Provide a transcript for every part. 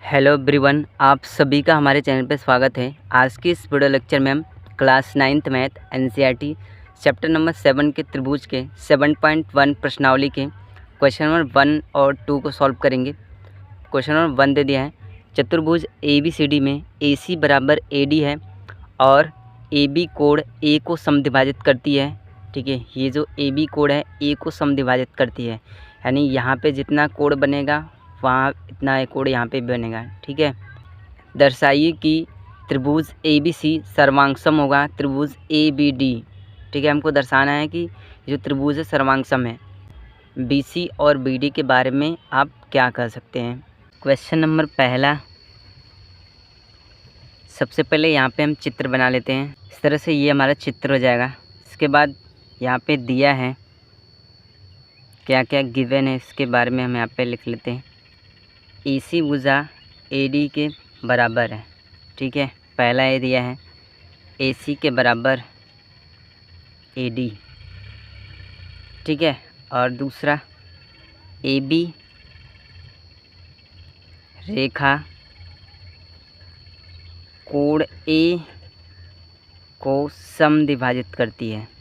Hello everyone, आप सभी का हमारे चैनल पर स्वागत है। आज की इस वीडियो लेक्चर में हम class 9th math NCERT chapter number 7 के त्रिभुज के 7.1 प्रश्नावली के क्वेश्चन नंबर 1 और 2 को सॉल्व करेंगे। क्वेश्चन नंबर 1 दे दिया है, चतुर्भुज ABCD में AC बराबर AD है और AB कोण A को समद्विभाजित करती है। ठीक है, ये जो AB कोण है A को समद्विभाजित करती है, यानी यहाँ पे जितना कोण बनेगा वहाँ इतना एक कोण यहाँ पे बनेगा। ठीक है, दर्शाइए कि त्रिभुज ABC सर्वांगसम होगा त्रिभुज ABD। ठीक है, हमको दर्शाना है कि जो त्रिभुज है सर्वांगसम है। BC और BD के बारे में आप क्या कह सकते हैं। क्वेश्चन नंबर पहला, सबसे पहले यहाँ पे हम चित्र बना लेते हैं। इस तरह से ये हमारा चित्र हो जाएगा। इसके बाद यहाँ पे दिया है क्या क्या गिवन है, इसके बारे में हम यहाँ पे लिख लेते हैं। AC भुजा AD के बराबर है। ठीक है, पहला ये दिया है AC के बराबर AD। ठीक है, और दूसरा AB रेखा कोण A को समद्विभाजित करती है।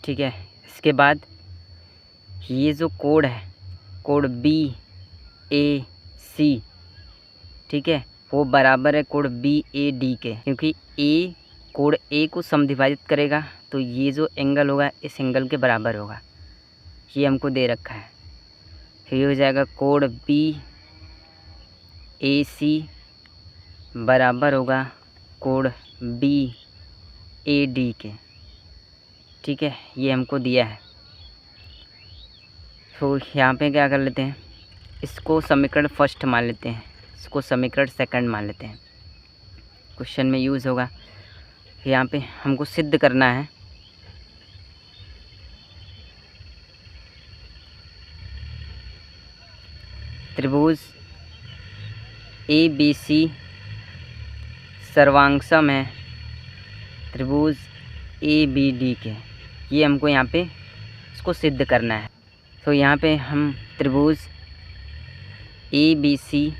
ठीक है, इसके बाद ये जो कोण है कोण BAC, ठीक है, वो बराबर है कोण BAD के, क्योंकि A कोण A को समद्विभाजित करेगा तो ये जो एंगल होगा इस एंगल के बराबर होगा। ये हमको दे रखा है। ये हो जाएगा कोण BAC बराबर होगा कोण BAD के। ठीक है, ये हमको दिया है। तो यहाँ पे क्या कर लेते हैं, इसको समीकरण फर्स्ट मान लेते हैं, इसको समीकरण सेकंड मान लेते हैं। क्वेश्चन में यूज़ होगा। यहाँ पे हमको सिद्ध करना है त्रिभुज ABC सर्वांगसम है त्रिभुज ABD के। ये हमको यहाँ पे इसको सिद्ध करना है। तो यहाँ पे हम त्रिभुज ABC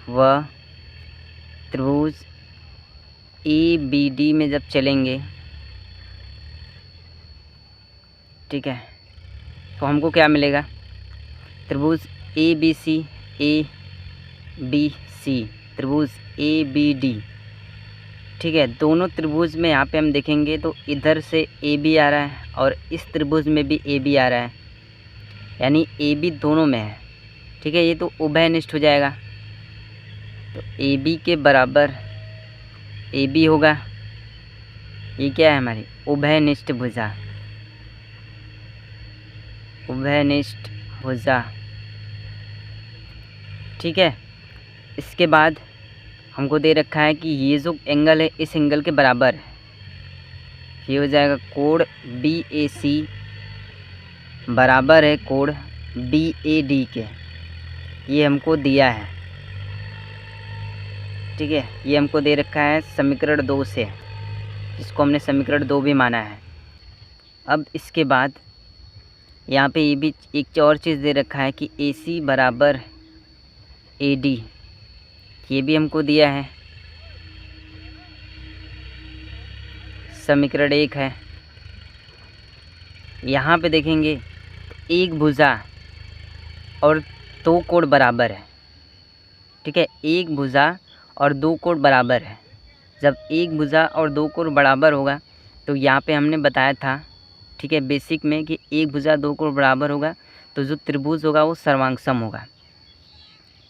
व त्रिभुज ABD में जब चलेंगे, ठीक है, तो हमको क्या मिलेगा, त्रिभुज ABC त्रिभुज ABD। ठीक है, दोनों त्रिभुज में यहाँ पे हम देखेंगे तो इधर से AB आ रहा है और इस त्रिभुज में भी AB आ रहा है, यानी AB दोनों में है। ठीक है, ये तो उभयनिष्ठ हो जाएगा। तो AB के बराबर AB होगा। ये क्या है हमारी उभयनिष्ठ भुजा, उभयनिष्ठ भुजा। ठीक है, इसके बाद हमको दे रखा है कि ये जो एंगल है इस एंगल के बराबर है। ये हो जाएगा कोण BAC बराबर है कोण BAD के। ये हमको दिया है। ठीक है, ये हमको दे रखा है समीकरण 2 से, जिसको हमने समीकरण 2 भी माना है। अब इसके बाद यहाँ पे ये भी एक और चीज़ दे रखा है कि AC बराबर AD। ये भी हमको दिया है, समीकरण 1 है। यहाँ पे देखेंगे तो एक भुजा और 2 कोण बराबर है। ठीक है, एक भुजा और 2 कोण बराबर है। जब एक भुजा और 2 कोण बराबर होगा तो यहाँ पे हमने बताया था, ठीक है, बेसिक में, कि एक भुजा 2 कोण बराबर होगा तो जो त्रिभुज होगा वो सर्वांगसम होगा।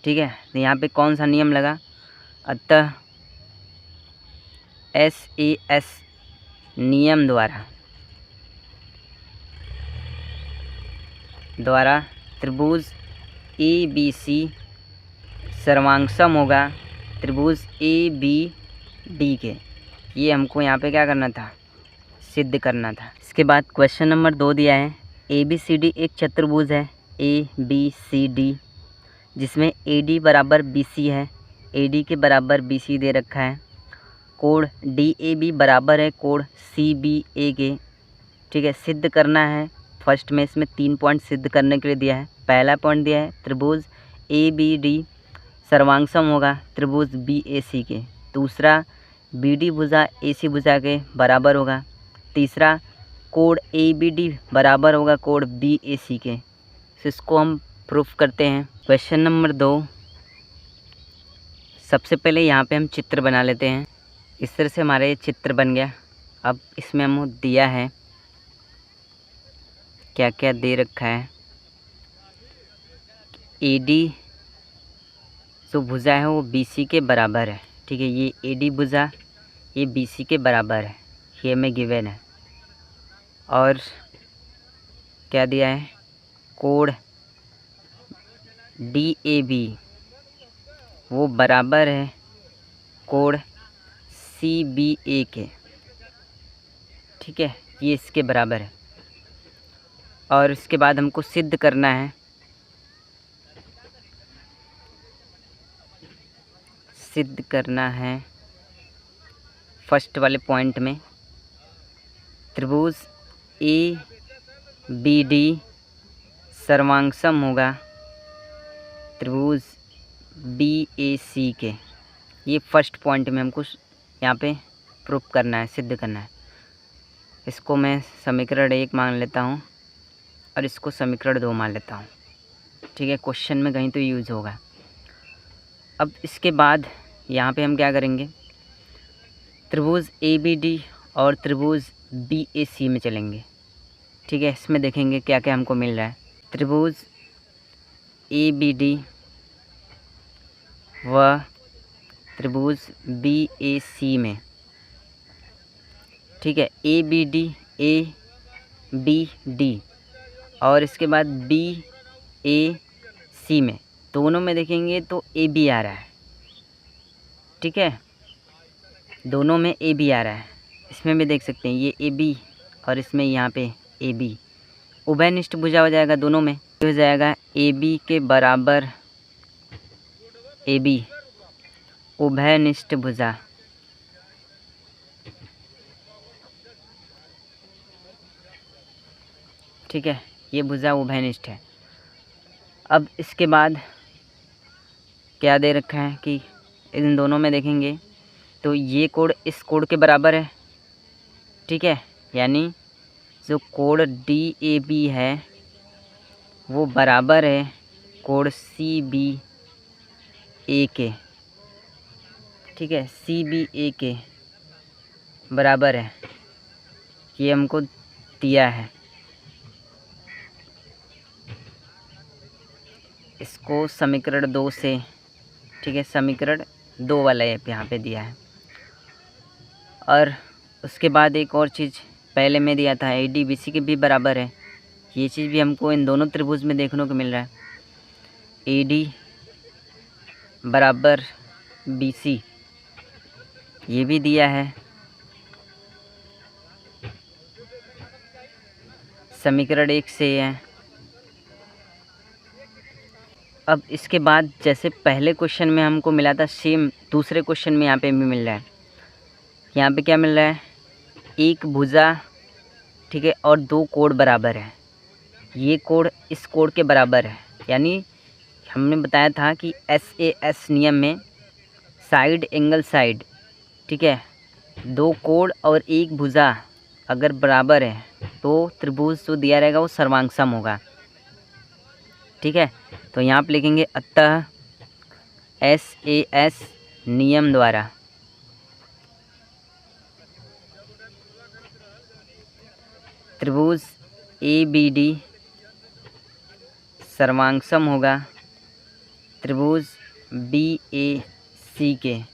ठीक है, तो यहाँ पे कौन सा नियम लगा, अतः SAS नियम द्वारा त्रिभुज ABC सर्वांगसम होगा त्रिभुज ABD के। ये हमको यहाँ पे क्या करना था, सिद्ध करना था। इसके बाद क्वेश्चन नंबर 2 दिया है, ABCD एक चतुर्भुज है ABCD, जिसमें AD बराबर BC है, AD के बराबर BC दे रखा है। कोण DAB बराबर है कोण CBA के। ठीक है, सिद्ध करना है। फर्स्ट में इसमें 3 पॉइंट सिद्ध करने के लिए दिया है। पहला पॉइंट दिया है त्रिभुज ABD सर्वांगसम होगा त्रिभुज BAC के। दूसरा BD भुजा AC भुजा के बराबर होगा। तीसरा कोण ABD बराबर होगा कोण BAC के। तो इसको हम प्रूफ करते हैं। क्वेश्चन नंबर 2, सबसे पहले यहाँ पे हम चित्र बना लेते हैं। इस तरह से हमारा ये चित्र बन गया। अब इसमें हम दिया है क्या क्या दे रखा है। AD जो भुजा है वो BC के बराबर है। ठीक है, ये AD भुजा ये BC के बराबर है, ये हमें गिवन है। और क्या दिया है, कोण DAB वो बराबर है कोण CBA के। ठीक है, ये इसके बराबर है। और इसके बाद हमको सिद्ध करना है, सिद्ध करना है फर्स्ट वाले पॉइंट में त्रिभुज ABD सर्वांगसम होगा त्रिभुज BAC के। ये फर्स्ट पॉइंट में हमको यहाँ पे प्रूफ करना है, सिद्ध करना है। इसको मैं समीकरण 1 मान लेता हूँ और इसको समीकरण 2 मान लेता हूँ। ठीक है, क्वेश्चन में कहीं तो यूज़ होगा। अब इसके बाद यहाँ पे हम क्या करेंगे, त्रिभुज ABD और त्रिभुज BAC में चलेंगे। ठीक है, इसमें देखेंगे क्या क्या हमको मिल रहा है। त्रिभुज ABD व त्रिभुज BAC में। ठीक है, ABD ABD और इसके बाद BAC में, दोनों में देखेंगे तो AB आ रहा है। ठीक है, दोनों में AB आ रहा है। इसमें भी देख सकते हैं ये AB और इसमें यहाँ पे AB उभयनिष्ठ भुजा हो जाएगा। दोनों में हो जाएगा AB के बराबर AB उभयनिष्ठ भुजा। ठीक है, ये भुजा उभयनिष्ठ है। अब इसके बाद क्या दे रखा है कि इन दोनों में देखेंगे तो ये कोण इस कोण के बराबर है। ठीक है, यानी जो कोण DAB है वो बराबर है कोण CBA के। ठीक है, CBA के बराबर है, ये हमको दिया है। इसको समीकरण 2 से, ठीक है, समीकरण 2 वाला यहाँ पे दिया है। और उसके बाद एक और चीज़ पहले में दिया था AD BC के भी बराबर है। ये चीज़ भी हमको इन दोनों त्रिभुज में देखने को मिल रहा है। AD बराबर BC ये भी दिया है। समीकरण 1 से है। अब इसके बाद जैसे पहले क्वेश्चन में हमको मिला था सेम दूसरे क्वेश्चन में यहाँ पे भी मिल रहा है। यहाँ पे क्या मिल रहा है, एक भुजा, ठीक है, और 2 कोण बराबर है। ये कोण इस कोण के बराबर है, यानी हमने बताया था कि SAS नियम में साइड एंगल साइड, ठीक है, 2 कोण और 1 भुजा अगर बराबर है तो त्रिभुज जो दिया रहेगा वो सर्वांगसम होगा। ठीक है, तो यहाँ पे लिखेंगे अतः SAS नियम द्वारा त्रिभुज ABD सर्वांगसम होगा त्रिभुज BAC के।